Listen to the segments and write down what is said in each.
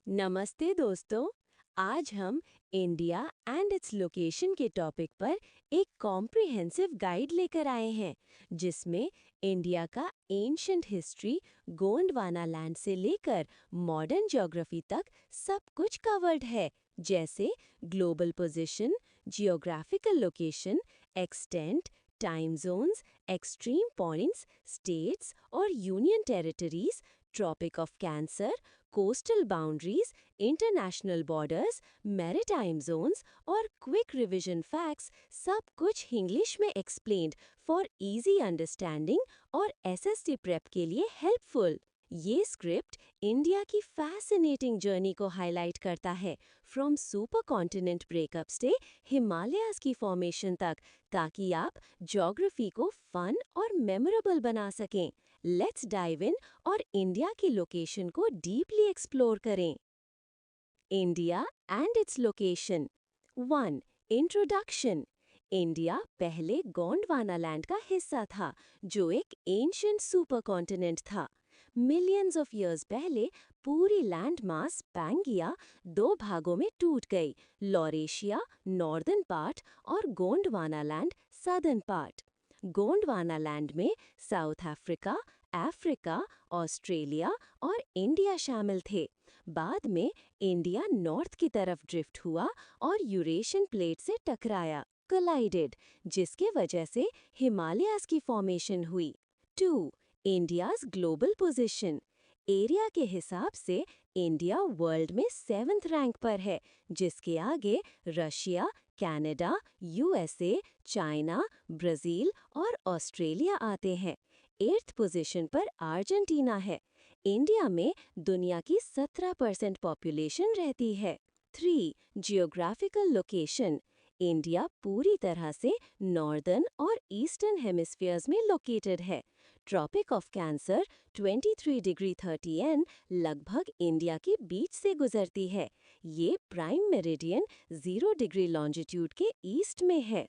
नमस्ते दोस्तों। आज हम इंडिया एंड इट्स लोकेशन के टॉपिक पर एक कॉम्प्रिहेंसिव गाइड लेकर आए हैं जिसमें इंडिया का एंशंट हिस्ट्री, गोंडवाना लैंड से लेकर मॉडर्न ज्योग्राफी तक सब कुछ कवर्ड है, जैसे global position, geographical location, extent, time zones, extreme points, states और union territories, tropic of cancer, coastal boundaries, international borders, maritime zones और क्विक रिवीजन फैक्ट्स, सब कुछ इंग्लिश में एक्सप्लेन्ड फॉर इजी अंडरस्टैंडिंग और एसएससी प्रेप के लिए helpful. ये script India की फैसिनेटिंग जर्नी को हाईलाइट करता है, फ्रॉम सुपर कॉन्टिनेंट ब्रेकअप से हिमालयाज की फॉर्मेशन तक, ताकि आप ज्योग्राफी को फन और मेमोरेबल बना सकें। लेट्स डाइव इन और इंडिया की लोकेशन को डीपली एक्सप्लोर करें। India and its location. 1. Introduction. India पहले गोंडवाना लैंड का हिस्सा था, जो एक एंशिएंट सुपर कॉन्टिनेंट था। मिलियंस ऑफ इयर्स पहले पूरी लैंड मास पैंगिया दो भागों में टूट गई, लॉरेशिया नॉर्दर्न पार्ट और Gondwana land southern part. Gondwana land में साउथ अफ्रीका, अफ्रीका, ऑस्ट्रेलिया और इंडिया शामिल थे। बाद में इंडिया नॉर्थ की तरफ ड्रिफ्ट हुआ और यूरेशियन प्लेट से टकराया, कोलाइडेड, जिसके वजह से हिमालयाज की फॉर्मेशन हुई। 2. India's global position. एरिया के हिसाब से इंडिया वर्ल्ड में 7th रैंक पर है, जिसके आगे Russia, Canada, USA, China, Brazil और ऑस्ट्रेलिया आते हैं। 8th पोजीशन पर अर्जेंटीना है। इंडिया में दुनिया की 17% पॉपुलेशन रहती है। 3. Geographical location. इंडिया पूरी तरह से नॉर्दर्न और ईस्टर्न हेमिस्फीयर्स में लोकेटेड है। Tropic of cancer 23 degree 30 N लगभग इंडिया के बीच से गुजरती है। ये प्राइम मेरिडियन 0 डिग्री लॉन्जिट्यूड के ईस्ट में है।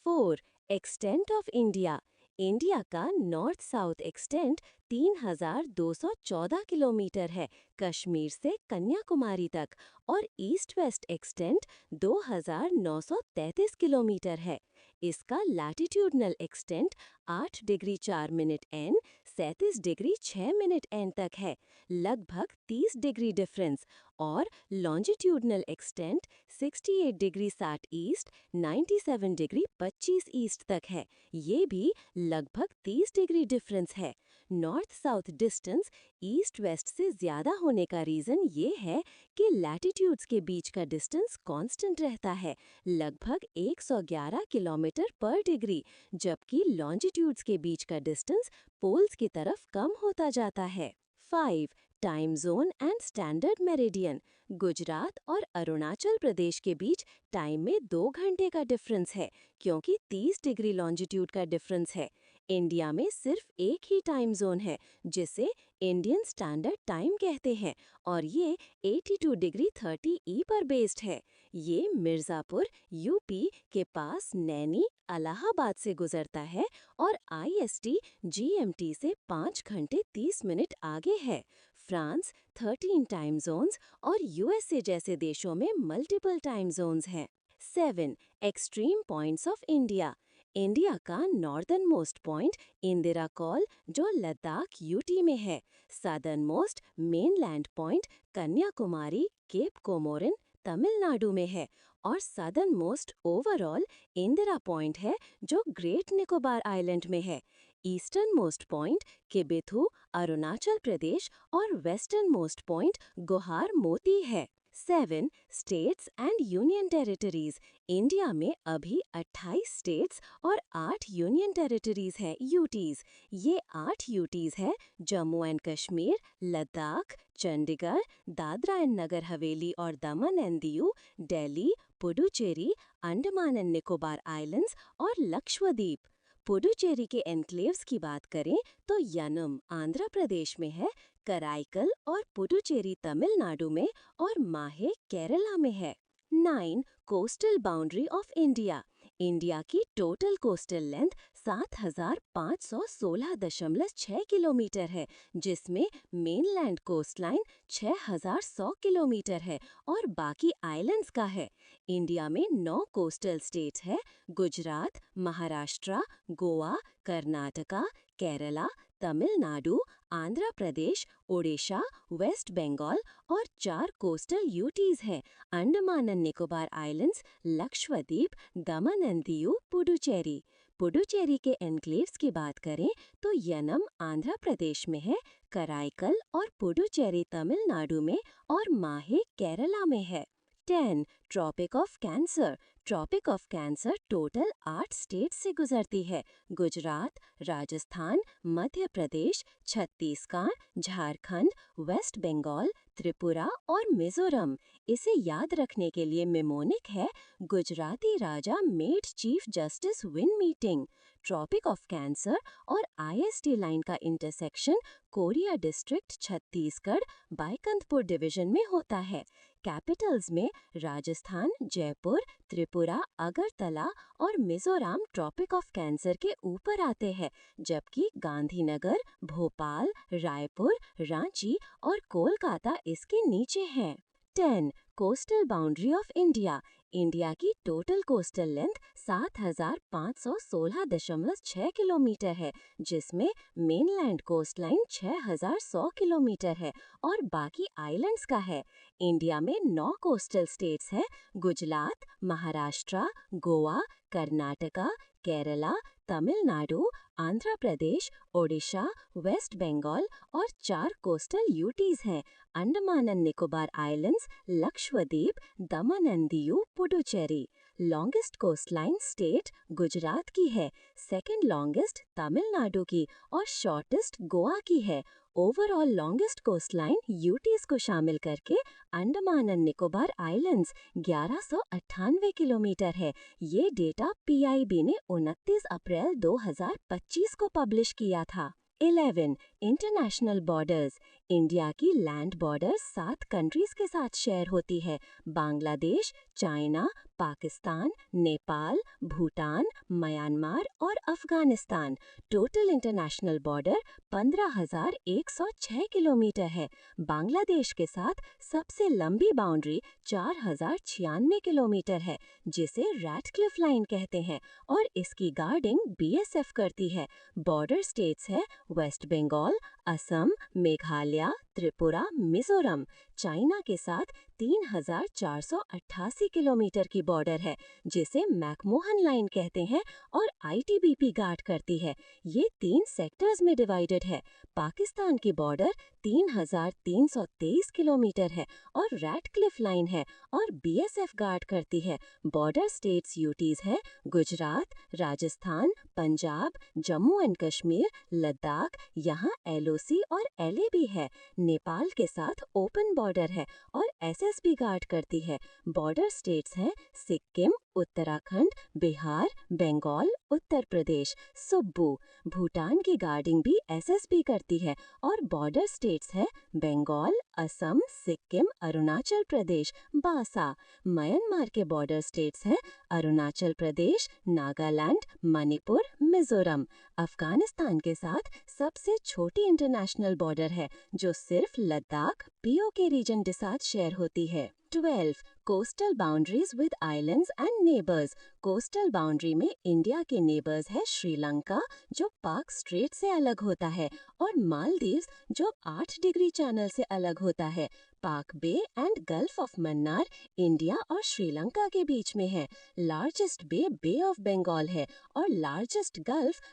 4. Extent of India. इंडिया का नॉर्थ साउथ एक्सटेंट 3214 किलोमीटर है, कश्मीर से कन्याकुमारी तक, और ईस्ट वेस्ट एक्सटेंट 2933 किलोमीटर है। इसका latitudinal extent 8 degree 4 minute N 37 degree 6 minute N तक है, लगभग 30 डिग्री डिफरेंस, और longitudinal extent 68 degree 60 east 97 degree 25 east तक है, ये भी लगभग 30 डिग्री डिफरेंस है। North south distance east west से ज़्यादा होने का रीज़न ये है कि लैटिट्यूड्स के बीच का डिस्टेंस कांस्टेंट रहता है, लगभग 111 किलोमीटर पर डिग्री, जबकि लॉन्जिट्यूड्स के बीच का डिस्टेंस पोल्स की तरफ कम होता जाता है। 5. Time zone and standard meridian. Gujarat और अरुणाचल प्रदेश के बीच टाइम में 2 घंटे का डिफरेंस है, क्योंकि 30 डिग्री लॉन्जिट्यूड का डिफरेंस है। इंडिया में सिर्फ एक ही टाइम जोन है, जिसे इंडियन स्टैंडर्ड टाइम कहते हैं, और ये 82 डिग्री 30 E पर बेस्ड है। ये मिर्ज़ापुर, यूपी के पास नैनी, इलाहाबाद से गुजरता है और IST GMT से 5 घंटे 30 मिनट आगे है। फ्रांस 13 टाइम जोन्स और यूएसए जैसे देशों में मल्टीपल टाइम जोन्स हैं। 7. Extreme points of India. India का northern most point Indira col, जो लद्दाख यूटी में है। Southern most mainland point Kanyakumari, cape Comorin, Tamil Nadu में है, और southern most overall Indira point है, जो ग्रेट निकोबार आइलैंड में है। Eastern most point Kibithu, Arunachal Pradesh, और western most point Guhar Moti है। 7. States and union territories. India में अभी 28 स्टेट्स और 8 यूनियन टेरिटरीज हैं, यूटीज। ये 8 यूटीज है जम्मू एंड कश्मीर, लद्दाख, चंडीगढ़, दादरा एंड नगर हवेली और दमन and Diu, Delhi, Puducherry, Andaman and Nicobar islands और लक्षद्वीप। पुडुचेरी के एन्क्लेव्स की बात करें तो यनम आंध्र प्रदेश में है, कराईकल और पुडुचेरी तमिलनाडु में, और माहे केरला में है। 9. Coastal boundary of India. India की टोटल कोस्टल लेंथ 7,516.6 किलोमीटर है, जिसमें मेनलैंड कोस्टलाइन 6,100 किलोमीटर है और बाकी आइलैंड्स का है। इंडिया में 9 कोस्टल स्टेट्स है: गुजरात, महाराष्ट्र, गोवा, कर्नाटका, केरला, तमिलनाडु, आंध्र प्रदेश, ओडिशा, वेस्ट बंगाल और 4 कोस्टल यूटीज है: Andaman and Nicobar islands, Lakshadweep, Daman and Diu, Puducherry. Puducherry के एन्क्लेव्स की बात करें तो यनम आंध्र प्रदेश में है, कराईकल और पुडुचेरी तमिलनाडु में और माहे केरला में है। 10. Tropic of cancer. Tropic of cancer total 8 state से गुजरती है: गुजरात, राजस्थान, मध्य प्रदेश, छत्तीसगढ़, झारखंड, वेस्ट बंगाल, त्रिपुरा और मिजोरम। इसे याद रखने के लिए मेमोनिक है: Gujarati Raja made chief justice win meeting. Tropic of cancer और आईएसटी लाइन का intersection Korea district, Chhattisgarh, Baikunthpur division में होता है। कैपिटल्स में राजस्थान, जयपुर, त्रिपुरा, अगरतला और मिजोरम ट्रॉपिक ऑफ कैंसर के ऊपर आते हैं, जबकि गांधीनगर, भोपाल, रायपुर, रांची और कोलकाता इसके नीचे हैं। 10. Coastal boundary of India. India की टोटल कोस्टल लेंथ 7,516.6 किलोमीटर है, जिसमें मेनलैंड कोस्टलाइन 6,100 किलोमीटर है और बाकी आइलैंड्स का है। इंडिया में 9 कोस्टल स्टेट्स हैं: गुजरात, महाराष्ट्र, गोवा, कर्नाटका, केरला, तमिलनाडु, आंध्र प्रदेश, ओडिशा, वेस्ट बंगाल और 4 कोस्टल यूटीज हैं: Andaman and Nicobar islands, Lakshadweep, Daman and Diu, Puducherry. Longest coastline state Gujarat की है, सेकंड लॉन्गेस्ट तमिलनाडु की और शॉर्टेस्ट गोवा की है। ओवरऑल लॉन्गेस्ट कोस्टलाइन यूटीज को शामिल करके Andaman and Nicobar islands 1198 kilometre है। ये डेटा पीआईबी ने 29 अप्रैल 2025 को पब्लिश किया था। 11. International borders. इंडिया की लैंड बॉर्डर 7 कंट्रीज के साथ शेयर होती है: बांग्लादेश, चाइना, पाकिस्तान, नेपाल, भूटान, म्यांमार और Afghanistan. Total international border 15,106 kilometre है। बांग्लादेश के साथ सबसे लंबी बाउंड्री 4,096 किलोमीटर है, जिसे रैटक्लिफ लाइन कहते हैं और इसकी गार्डिंग बीएसएफ करती है। बॉर्डर स्टेट्स है वेस्ट बंगाल, असम, मेघालय, त्रिपुरा, मिजोरम। चाइना के साथ 3,488 किलोमीटर की बॉर्डर है, जिसे मैकमोहन लाइन कहते हैं और आईटीबीपी गार्ड करती है। ये 3 सेक्टर्स में डिवाइडेड है। पाकिस्तान की बॉर्डर 3,323 किलोमीटर है और रैटक्लिफ लाइन है और बीएसएफ गार्ड करती है। बॉर्डर स्टेट्स यूटीज है गुजरात, राजस्थान, पंजाब, जम्मू एंड कश्मीर, लद्दाख। यहाँ एलओसी और एलएबी है। नेपाल के साथ ओपन बॉर्डर है और एसएसबी गार्ड करती है। बॉर्डर स्टेट्स हैं सिक्किम, उत्तराखंड, बिहार, बंगाल, उत्तर प्रदेश। सुब्बू। भूटान की गार्डिंग भी एसएसबी करती है और बॉर्डर स्टेट्स है बंगाल, असम, सिक्किम, अरुणाचल प्रदेश, बासा। म्यांमार के बॉर्डर स्टेट्स हैं अरुणाचल प्रदेश, नागालैंड, मणिपुर, मिजोरम। अफगानिस्तान के साथ सबसे छोटी इंटरनेशनल बॉर्डर है, जो सिर्फ लद्दाख, पीओके रीजन के साथ शेयर होती है। 12. Coastal boundaries with islands and neighbours. Coastal boundary में इंडिया के नेबर्स है श्रीलंका, जो पाक स्ट्रेट से अलग होता है, और मालदीव्स, जो 8 डिग्री चैनल से अलग होता है। Palk bay and gulf of Mannar India और श्रीलंका के बीच में है। लार्जेस्ट बे ऑफ बंगाल है और लार्जेस्ट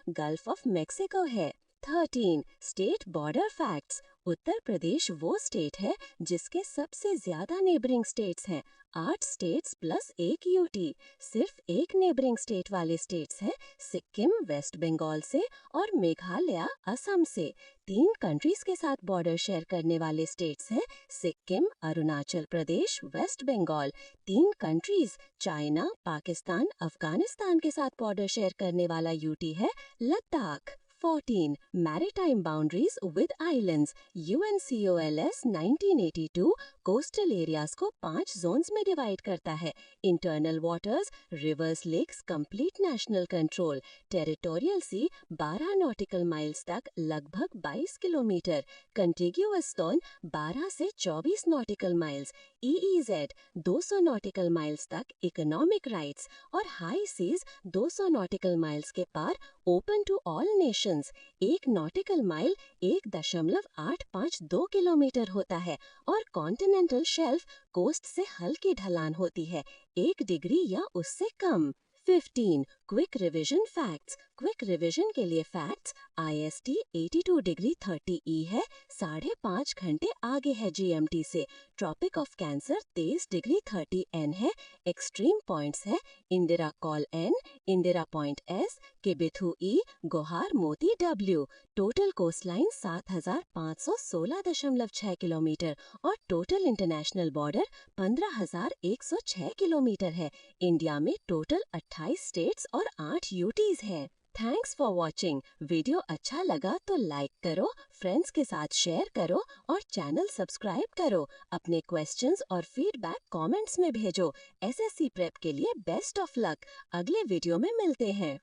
गल्फ ऑफ मेक्सिको है। 13. State border facts. Uttar Pradesh वो स्टेट है जिसके सबसे ज्यादा नेबरिंग स्टेट्स हैं, 8 स्टेट्स प्लस 1 यूटी। सिर्फ एक नेबरिंग स्टेट वाले स्टेट्स हैं सिक्किम वेस्ट बंगाल से और मेघालय असम से। 3 कंट्रीज के साथ बॉर्डर शेयर करने वाले स्टेट्स हैं Sikkim, Arunachal Pradesh, west Bengal. 3 countries China, Pakistan, Afghanistan के साथ बॉर्डर शेयर करने वाला यूटी है Ladakh. 14. Maritime boundaries with islands. UNCOLS 1982 coastal areas को 5 जोन्स में डिवाइड करता है। Internal waters, rivers, lakes, complete national control. Territorial sea 12 nautical miles तक लगभग 22 किलोमीटर। कंटिग्यूअस जोन 12 से 24 nautical miles. EEZ 200 nautical miles तक इकोनॉमिक राइट्स और हाई सीज 200 नॉटिकल माइल्स के पार open to all nations. 1 nautical mile 1.852 kilometre होता है और कॉन्टिनेंटल शेल्फ कोस्ट से हल्की ढलान होती है, 1 डिग्री या उससे कम। 15 quick revision facts. Quick revision के लिए फैक्ट्स: IST 82 डिग्री 30E है, 5.5 घंटे आगे है GMT से। Tropic of cancer 23 degree 30N है। एक्सट्रीम पॉइंट्स है Indira call N, Indira point S, Kibithu E, गोहार मोती W। टोटल कोस्टलाइन 7,516.6 किलोमीटर और टोटल इंटरनेशनल बॉर्डर 15,106 किलोमीटर है। इंडिया में टोटल 28 स्टेट्स और 8 UTs हैं। Thanks for watching. वीडियो अच्छा लगा तो लाइक करो, फ्रेंड्स के साथ शेयर करो और चैनल सब्सक्राइब करो। अपने क्वेश्चंस और फीडबैक कमेंट्स में भेजो। SSC प्रेप के लिए बेस्ट ऑफ लक। अगले वीडियो में मिलते हैं।